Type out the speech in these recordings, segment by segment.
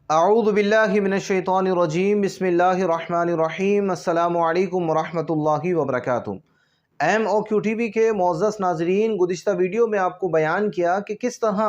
अऊज़ु बिल्लाहि मिनश्शैतानिर्रजीम बिस्मिल्लाहिर्रहमानिर्रहीम अस्सलामु अलैकुम वरहमतुल्लाहि वबरकातुहू। MOQ TV के मोअज़्ज़ज़ नाज़रीन, गुज़िश्ता वीडियो में आपको बयान किया कि किस तरह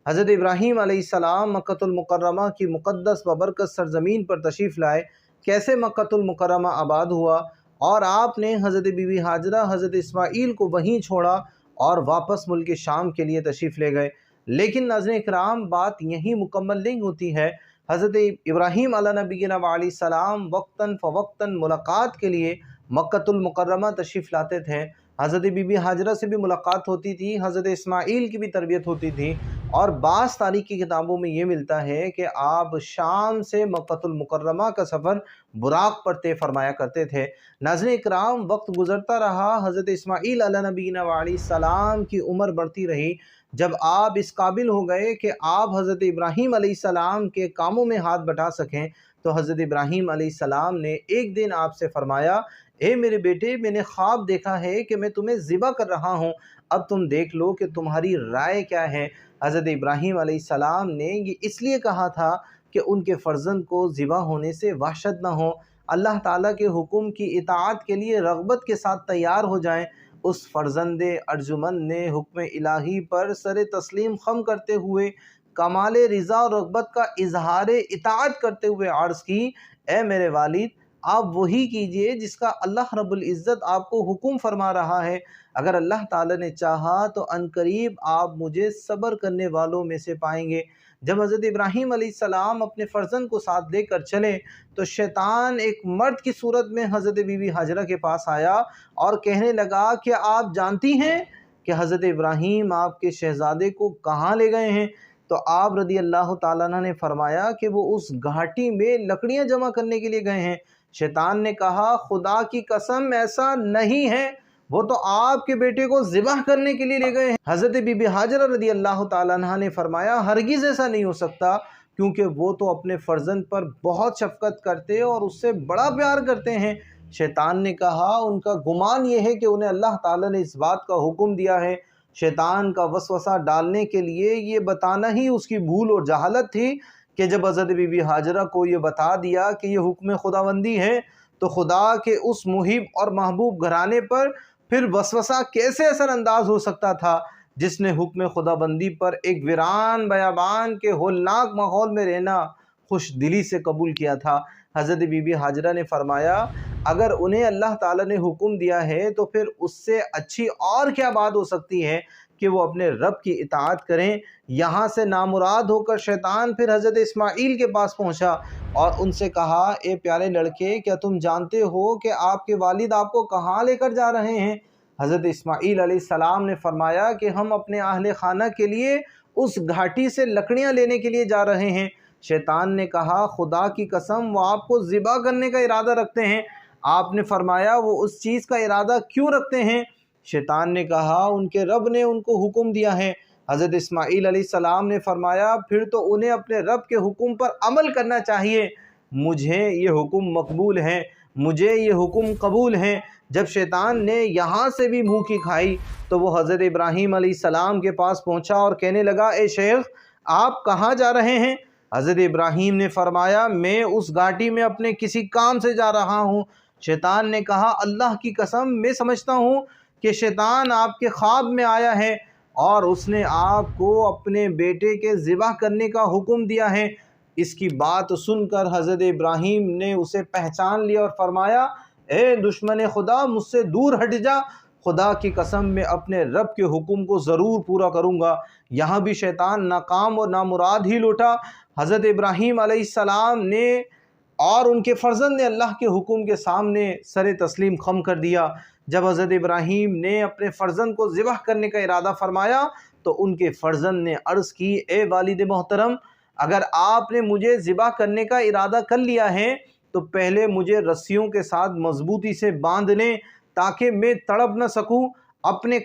हज़रत इब्राहीम अलैहिस्सलाम मक्कतुल मुकर्रमा की मुक़द्दस बबरकत सरज़मीन पर तशरीफ़ लाए, कैसे मक्कतुल मुकर्रमा आबाद हुआ और आपने हज़रत बीबी हाजरा हज़रत इस्माईल को वहीं छोड़ा और वापस मुल्क शाम के लिए तशरीफ़ ले गए। लेकिन नाज़रीन इकराम, बात यहीं मुकम्मल नहीं होती है। हज़रत इब्राहीम अला नबीना व अलैहिस्सलाम वक्तन फ़वक्तन मुलाकात के लिए मक्कतुल मुकर्रमा तशरीफ़ लाते थे। हज़रत बीबी हाजरा से भी मुलाकात होती थी, हज़रत इस्माईल की भी तरबियत होती थी। और बाज़ तारीख़ की किताबों में ये मिलता है कि आप शाम से मक्कतुल मुकर्रमा का सफ़र बुराक पर तय फरमाया करते थे। नाज़रीन इकराम, वक्त गुज़रता रहा, हज़रत इस्माईल अला नबीना व अलैहिस्सलाम की उम्र बढ़ती रही। जब आप इस काबिल हो गए कि आप हज़रत इब्राहीम अलैहिस्सलाम के कामों में हाथ बटा सकें, तो हज़रत इब्राहीम अलैहिस्सलाम ने एक दिन आपसे फरमाया, ए मेरे बेटे, मैंने ख्वाब देखा है कि मैं तुम्हें ज़िबा कर रहा हूँ, अब तुम देख लो कि तुम्हारी राय क्या है। हज़रत इब्राहीम अलैहिस्सलाम ने ये इसलिए कहा था कि उनके फ़र्ज़ंद को ज़िबा होने से वहशत न हो, अल्लाह ताला के हुक्म की इताअत के लिए रग़बत के साथ तैयार हो जाएं। उस फ़र्ज़ंदे अर्जुमन ने हुक्म इलाही पर सर तस्लीम खम करते हुए कमाल रिज़ा और रग़बत का इजहार इताअत करते हुए अर्ज़ की, ए मेरे वालिद, आप वही कीजिए जिसका अल्लाह रब्बुल इज़्ज़त आपको हुक्म फरमा रहा है। अगर अल्लाह ताला ने चाहा तो अनकरीब आप मुझे सब्र करने वालों में से पाएंगे। जब हज़रत इब्राहीम अलैहिस्सलाम अपने फ़र्ज़ंद को साथ लेकर चले तो शैतान एक मर्द की सूरत में हज़रत बीबी हाजरा के पास आया और कहने लगा कि आप जानती हैं कि हज़रत इब्राहीम आपके शहज़ादे को कहाँ ले गए हैं? तो आप रज़ी अल्लाह ताला अन्हा ने फरमाया कि वो उस घाटी में लकड़ियाँ जमा करने के लिए गए हैं। शैतान ने कहा, खुदा की कसम, ऐसा नहीं है, वो तो आपके बेटे को ज़िबह करने के लिए ले गए हैं। हज़रत बीबी हाजरा रज़ी अल्लाह ताला अन्हा ने फरमाया, हरगिज़ ऐसा नहीं हो सकता, क्योंकि वो तो अपने फ़र्ज़ंद पर बहुत शफ़क़त करते और उससे बड़ा प्यार करते हैं। शैतान ने कहा, उनका गुमान ये है कि उन्हें अल्लाह ताला ने इस बात का हुक्म दिया है। शैतान का वसवसा डालने के लिए ये बताना ही उसकी भूल और जहालत थी कि जब हज़रत बीबी हाजरा को ये बता दिया कि ये हुक्म खुदाबंदी है, तो खुदा के उस मुहिब और महबूब घराने पर फिर वसवसा कैसे असरअंदाज हो सकता था, जिसने हुक्म खुदाबंदी पर एक वीरान बयाबान के होलनाक माहौल में रहना खुश दिली से कबूल किया था। हज़रत बीबी हाजरा ने फरमाया, अगर उन्हें अल्लाह ताला ने हुक्म दिया है तो फिर उससे अच्छी और क्या बात हो सकती है कि वो अपने रब की इताअत करें। यहाँ से नामुराद होकर शैतान फिर हज़रत इस्माईल के पास पहुँचा और उनसे कहा, ए प्यारे लड़के, क्या तुम जानते हो कि आपके वालिद आपको कहाँ लेकर जा रहे हैं? हज़रत इस्माईल अलैहिस्सलाम ने फरमाया कि हम अपने अहले खाना के लिए उस घाटी से लकड़ियाँ लेने के लिए जा रहे हैं। शैतान ने कहा, खुदा की कसम, वो आपको ज़िबा करने का इरादा रखते हैं। आपने फरमाया, वो उस चीज़ का इरादा क्यों रखते हैं? शैतान ने कहा, उनके रब ने उनको हुक्म दिया है। हज़रत इस्माईल अलैहिस्सलाम ने फरमाया, फिर तो उन्हें अपने रब के हुक्म पर अमल करना चाहिए। मुझे ये हुक्म मकबूल है, मुझे ये हुक्म कबूल है। जब शैतान ने यहाँ से भी मुँह की खाई तो वो हज़रत इब्राहीम अलैहिस्सलाम के पास पहुँचा और कहने लगा, ए शेख, आप कहाँ जा रहे हैं? हज़रत इब्राहीम ने फरमाया, मैं उस घाटी में अपने किसी काम से जा रहा हूँ। शैतान ने कहा, अल्लाह की कसम, मैं समझता हूँ कि शैतान आपके ख्वाब में आया है और उसने आपको अपने बेटे के ज़िबा करने का हुक्म दिया है। इसकी बात सुनकर हज़रत इब्राहीम ने उसे पहचान लिया और फरमाया, ए दुश्मन खुदा, मुझसे दूर हट जा, खुदा की कसम, मैं अपने रब के हुक्म को ज़रूर पूरा करूँगा। यहाँ भी शैतान नाकाम और नामुराद ही लौटा। हज़रत इब्राहीम अलैहिस्सलाम ने और उनके फ़र्ज़ंद ने अल्लाह के हुक्म के सामने सर तस्लीम खम कर दिया। जब हज़रत इब्राहीम ने अपने फ़र्ज़ंद को ज़िबह करने का इरादा फरमाया तो उनके फ़र्ज़ंद ने अर्ज़ की, ए वालिद मोहतरम, अगर आपने मुझे ज़िबह करने का इरादा कर लिया है तो पहले मुझे रस्सियों के साथ मजबूती से बांध लें ताकि मैं तड़प न सकूं। अपने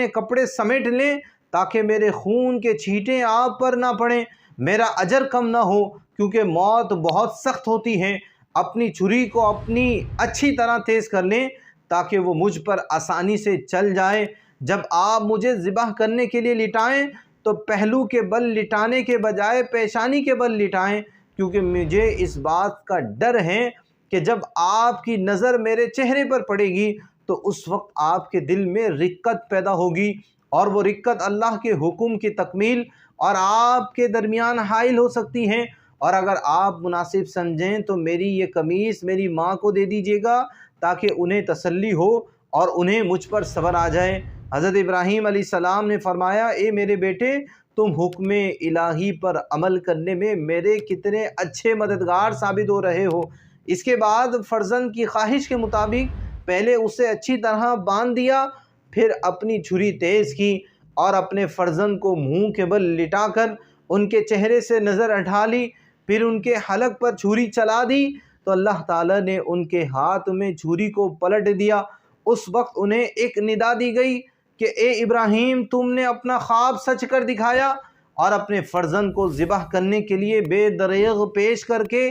कपड़े समेट लें ताकि मेरे खून के छींटे आप पर ना पड़ें, मेरा अजर कम ना हो, क्योंकि मौत बहुत सख्त होती है। अपनी छुरी को अपनी अच्छी तरह तेज़ कर लें ताकि वो मुझ पर आसानी से चल जाए। जब आप मुझे ज़िबह करने के लिए लिटाएं تو پہلو کے بل لٹانے کے بجائے پیشانی کے بل لٹائیں، کیونکہ مجھے اس بات کا ڈر ہے کہ جب آپ کی نظر میرے چہرے پر پڑے گی تو اس وقت آپ کے دل میں رقت پیدا ہوگی، اور وہ رقت اللہ کے حکم کی تکمیل اور آپ کے درمیان حائل ہو سکتی ہیں۔ اور اگر آپ مناسب سمجھیں تو میری یہ قمیص میری ماں کو دے دیجیے گا تاکہ انہیں تسلی ہو اور انہیں مجھ پر صبر آ جائے۔ حضرت ابراہیم علیہ السلام نے فرمایا، اے میرے بیٹے، تم حکم الہی پر عمل کرنے میں میرے کتنے اچھے مددگار ثابت ہو رہے ہو۔ اس کے بعد فرزند کی خواہش کے مطابق پہلے اسے اچھی طرح باندھ دیا، پھر اپنی چھری تیز کی اور اپنے فرزند کو منہ کے بل لٹا کر ان کے چہرے سے نظر ہٹا لی، پھر ان کے حلق پر چھری چلا دی تو اللہ تعالیٰ نے ان کے ہاتھ میں چھری کو پلٹ دیا۔ اس وقت انہیں ایک ندا دی گئی کہ اے ابراہیم، تم نے اپنا خواب سچ کر دکھایا اور اپنے فرزند کو ذبح کرنے کے لیے بے دریغ پیش کر کے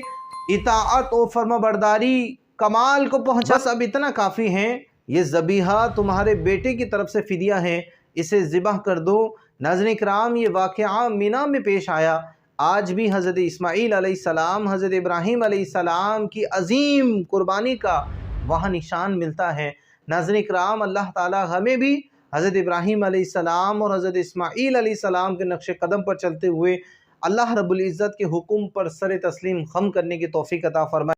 اطاعت و فرما برداری کمال کو پہنچا۔ بس اب اتنا کافی ہے، یہ ذبیحہ تمہارے بیٹے کی طرف سے فدیہ ہے، اسے ذبح کر دو۔ ناظرین کرام، یہ واقعہ مینا میں پیش آیا۔ آج بھی حضرت اسماعیل علیہ السلام، حضرت ابراہیم علیہ السلام کی عظیم قربانی کا وہاں نشان ملتا ہے۔ ناظرین کرام، اللہ تعالی ہمیں بھی حضرت ابراہیم علیہ السلام اور حضرت اسماعیل علیہ السلام کے نقش قدم پر چلتے ہوئے اللہ رب العزت کے حکم پر سر تسلیم خم کرنے کی توفیق عطا فرمائے۔